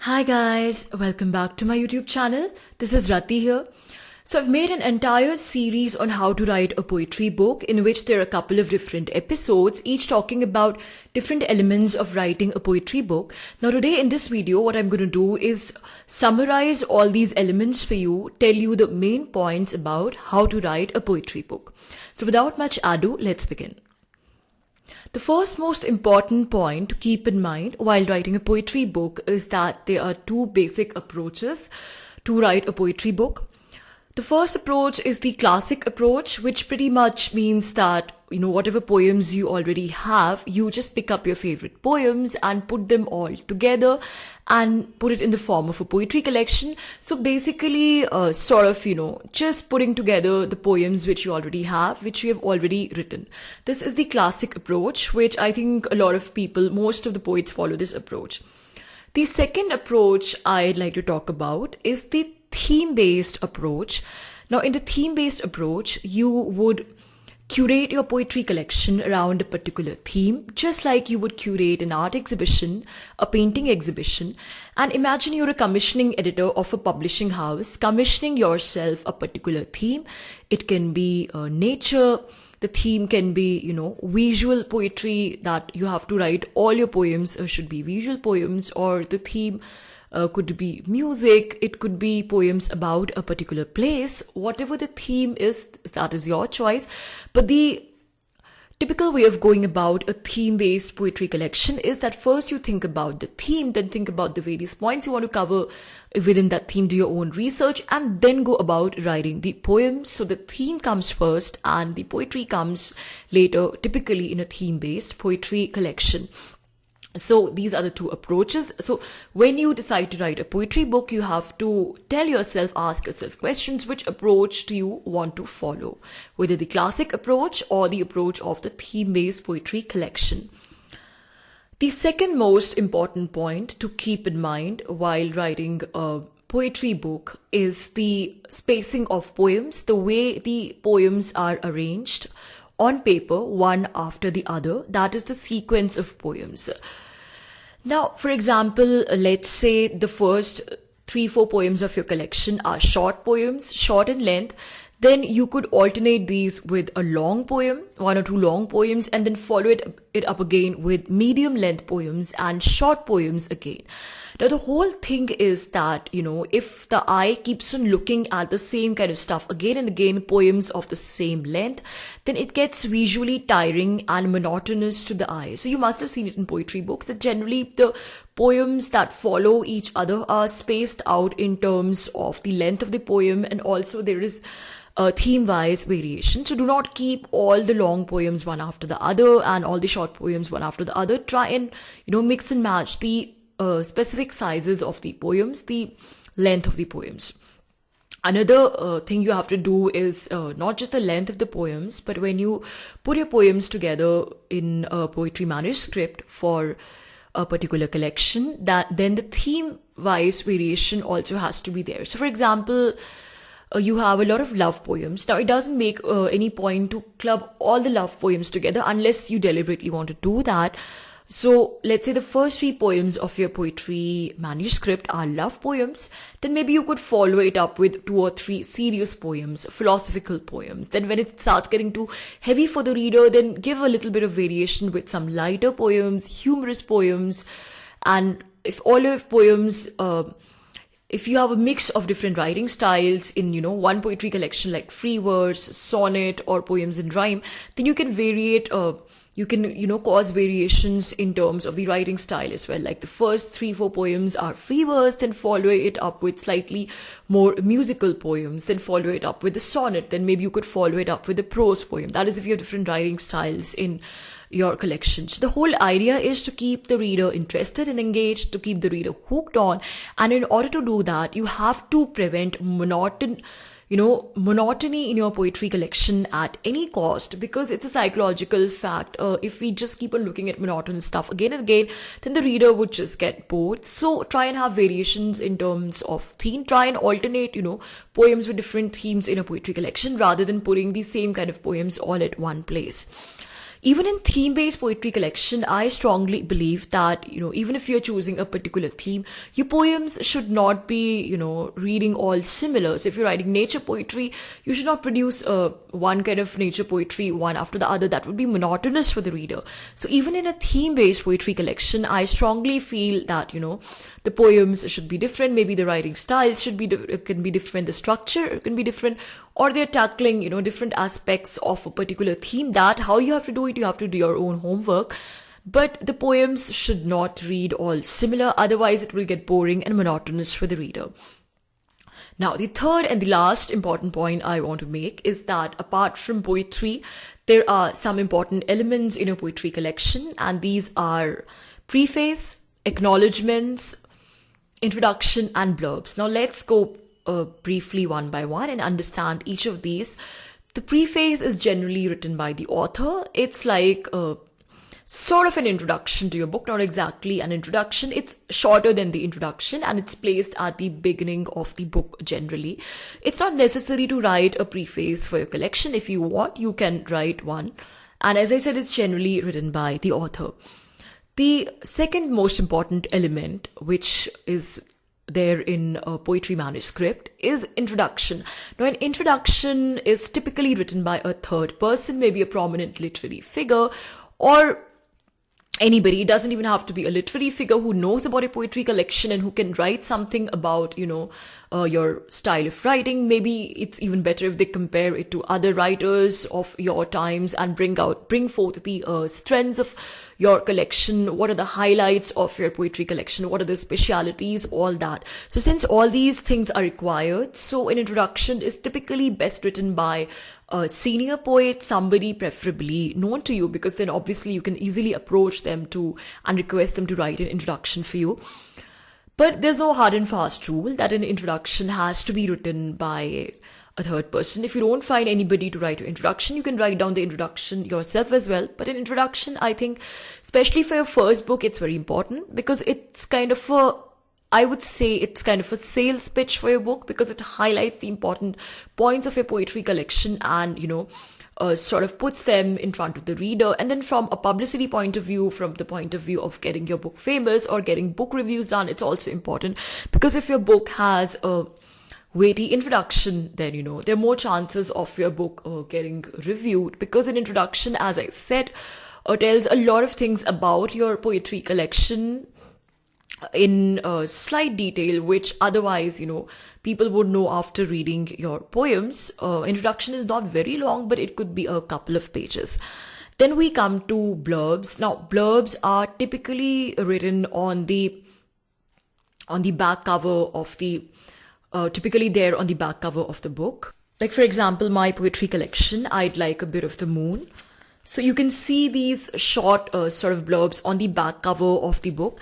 Hi guys, welcome back to my YouTube channel. This is Rati here. So I've made an entire series on how to write a poetry book in which there are a couple of different episodes, each talking about different elements of writing a poetry book. Now today in this video, what I'm going to do is summarize all these elements for you, tell you the main points about how to write a poetry book. So without much ado, let's begin. The first most important point to keep in mind while writing a poetry book is that there are two basic approaches to write a poetry book. The first approach is the classic approach, which pretty much means that, whatever poems you already have, you just pick up your favorite poems and put them all together and put it in the form of a poetry collection. So basically, just putting together the poems which you already have, which you have already written. This is the classic approach, which I think a lot of people, most of the poets follow this approach. The second approach I'd like to talk about is the theme-based approach. Now, in the theme-based approach, you would curate your poetry collection around a particular theme, just like you would curate an art exhibition, a painting exhibition. And imagine you're a commissioning editor of a publishing house, commissioning yourself a particular theme. It can be nature. The theme can be, visual poetry, that you have to write all your poems should be visual poems, or the theme could be music, it could be poems about a particular place. Whatever the theme is, that is your choice. But the typical way of going about a theme-based poetry collection is that first you think about the theme, then think about the various points you want to cover within that theme, do your own research, and then go about writing the poems. So the theme comes first and the poetry comes later, typically in a theme-based poetry collection. So these are the two approaches. So when you decide to write a poetry book, you have to ask yourself questions, which approach do you want to follow? Whether the classic approach or the approach of the theme-based poetry collection. The second most important point to keep in mind while writing a poetry book is the spacing of poems, the way the poems are arranged on paper, one after the other. That is the sequence of poems. Now, for example, let's say the first 3-4 poems of your collection are short poems, short in length. Then you could alternate these with a long poem, 1 or 2 long poems, and then follow it up again with medium length poems and short poems again. Now, the whole thing is that, if the eye keeps on looking at the same kind of stuff again and again, poems of the same length, then it gets visually tiring and monotonous to the eye. So you must have seen it in poetry books that generally the poems that follow each other are spaced out in terms of the length of the poem, and also there is theme-wise variation. So do not keep all the long poems one after the other and all the short poems one after the other. Try and, mix and match the specific sizes of the poems, the length of the poems. Another thing you have to do is not just the length of the poems, but when you put your poems together in a poetry manuscript for a particular collection, then the theme-wise variation also has to be there. So for example, you have a lot of love poems. Now, it doesn't make any point to club all the love poems together unless you deliberately want to do that. So let's say the first 3 poems of your poetry manuscript are love poems. Then maybe you could follow it up with 2 or 3 serious poems, philosophical poems. Then when it starts getting too heavy for the reader, then give a little bit of variation with some lighter poems, humorous poems. And if all your poems, if you have a mix of different writing styles in, one poetry collection like free verse, sonnet, or poems in rhyme, then you can variate, you can, cause variations in terms of the writing style as well. Like the first 3-4 poems are free verse, then follow it up with slightly more musical poems, then follow it up with the sonnet, then maybe you could follow it up with the prose poem. That is if you have different writing styles in your collections. The whole idea is to keep the reader interested and engaged, to keep the reader hooked on. And in order to do that, you have to prevent monotony in your poetry collection at any cost, because it's a psychological fact. If we just keep on looking at monotonous stuff again and again, then the reader would just get bored. So try and have variations in terms of theme. Try and alternate, poems with different themes in a poetry collection rather than putting the same kind of poems all at one place. Even in theme-based poetry collection, I strongly believe that, even if you're choosing a particular theme, your poems should not be, reading all similar. So if you're writing nature poetry, you should not produce one kind of nature poetry one after the other. That would be monotonous for the reader. So even in a theme-based poetry collection, I strongly feel that, the poems should be different. Maybe the writing styles can be different. The structure can be different, or they're tackling, different aspects of a particular theme. That how you have to do it, you have to do your own homework. But the poems should not read all similar. Otherwise, it will get boring and monotonous for the reader. Now, the third and the last important point I want to make is that apart from poetry, there are some important elements in a poetry collection, and these are preface, acknowledgements, introduction, and blurbs. Now, let's go briefly one by one and understand each of these. The preface is generally written by the author. It's like sort of an introduction to your book, not exactly an introduction. It's shorter than the introduction, and it's placed at the beginning of the book generally. It's not necessary to write a preface for your collection. If you want, you can write one. And as I said, it's generally written by the author. The second most important element, which is there in a poetry manuscript, is introduction. Now, an introduction is typically written by a third person, maybe a prominent literary figure, or anybody. It doesn't even have to be a literary figure who knows about a poetry collection and who can write something about, your style of writing. Maybe it's even better if they compare it to other writers of your times and bring forth the strengths of your collection. What are the highlights of your poetry collection? What are the specialities? All that. So since all these things are required, so an introduction is typically best written by a senior poet, somebody preferably known to you, because then obviously you can easily approach them and request them to write an introduction for you. But there's no hard and fast rule that an introduction has to be written by a third person. If you don't find anybody to write your introduction, you can write down the introduction yourself as well. But an introduction, I think, especially for your first book, it's very important, because it's kind of a sales pitch for your book, because it highlights the important points of your poetry collection and, sort of puts them in front of the reader. And then from a publicity point of view, from the point of view of getting your book famous or getting book reviews done, it's also important, because if your book has a weighty introduction, then, there are more chances of your book getting reviewed, because an introduction, as I said, tells a lot of things about your poetry collection in slight detail, which otherwise, people would know after reading your poems. Introduction is not very long, but it could be a couple of pages. Then we come to blurbs. Now, blurbs are typically written on the back cover of the back cover of the book. Like, for example, my poetry collection, I'd Like a Bit of the Moon. So you can see these short sort of blurbs on the back cover of the book.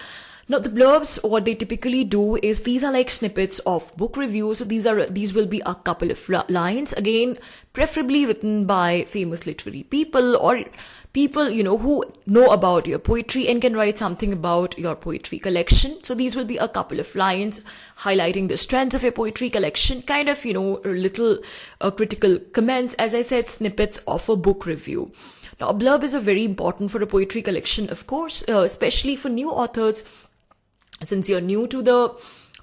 Now, the blurbs, what they typically do is, these are like snippets of book reviews. So these will be a couple of lines, again, preferably written by famous literary people, or people, who know about your poetry and can write something about your poetry collection. So these will be a couple of lines highlighting the strengths of your poetry collection, kind of, little critical comments, as I said, snippets of a book review. Now, a blurb is very important for a poetry collection, of course, especially for new authors, since you're new to the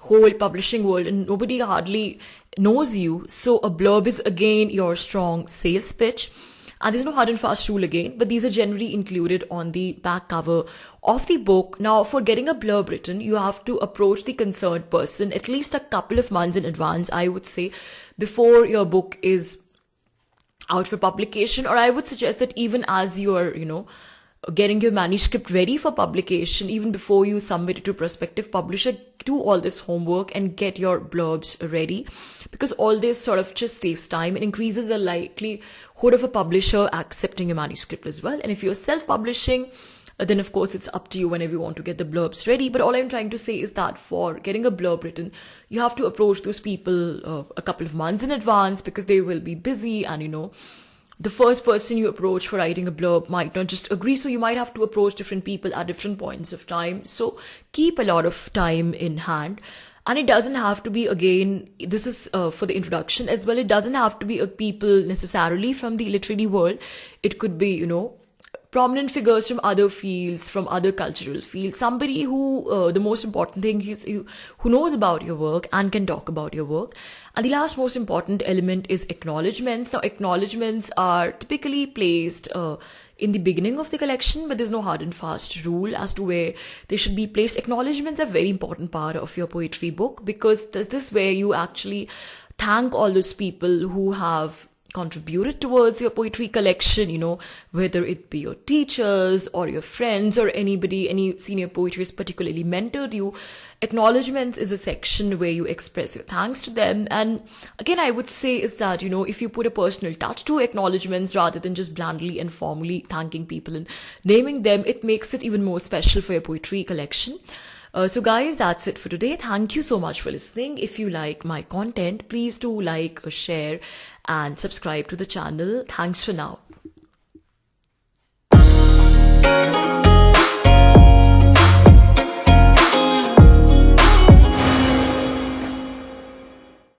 whole publishing world and nobody hardly knows you. So a blurb is again your strong sales pitch. And there's no hard and fast rule again, but these are generally included on the back cover of the book. Now, for getting a blurb written, you have to approach the concerned person at least a couple of months in advance, I would say, before your book is out for publication. Or I would suggest that even as you're, getting your manuscript ready for publication, even before you submit it to prospective publisher, do all this homework and get your blurbs ready, because all this sort of just saves time and increases the likelihood of a publisher accepting your manuscript as well. And if you're self-publishing, then of course it's up to you whenever you want to get the blurbs ready. But all I'm trying to say is that for getting a blurb written, you have to approach those people a couple of months in advance, because they will be busy, and the first person you approach for writing a blurb might not just agree. So you might have to approach different people at different points of time. So keep a lot of time in hand. And it doesn't have to be, again, this is for the introduction as well, it doesn't have to be people necessarily from the literary world. It could be, prominent figures from other fields, from other cultural fields, somebody who, the most important thing is who knows about your work and can talk about your work. And the last most important element is acknowledgements. Now, acknowledgements are typically placed in the beginning of the collection, but there's no hard and fast rule as to where they should be placed. Acknowledgements are a very important part of your poetry book, because this is where you actually thank all those people who have contributed towards your poetry collection, whether it be your teachers or your friends or anybody, any senior poetryist particularly mentored you. Acknowledgements is a section where you express your thanks to them. And again, I would say is that, if you put a personal touch to acknowledgements rather than just blandly and formally thanking people and naming them, it makes it even more special for your poetry collection. So guys, that's it for today. Thank you so much for listening. If you like my content, please do like, share and subscribe to the channel. Thanks for now.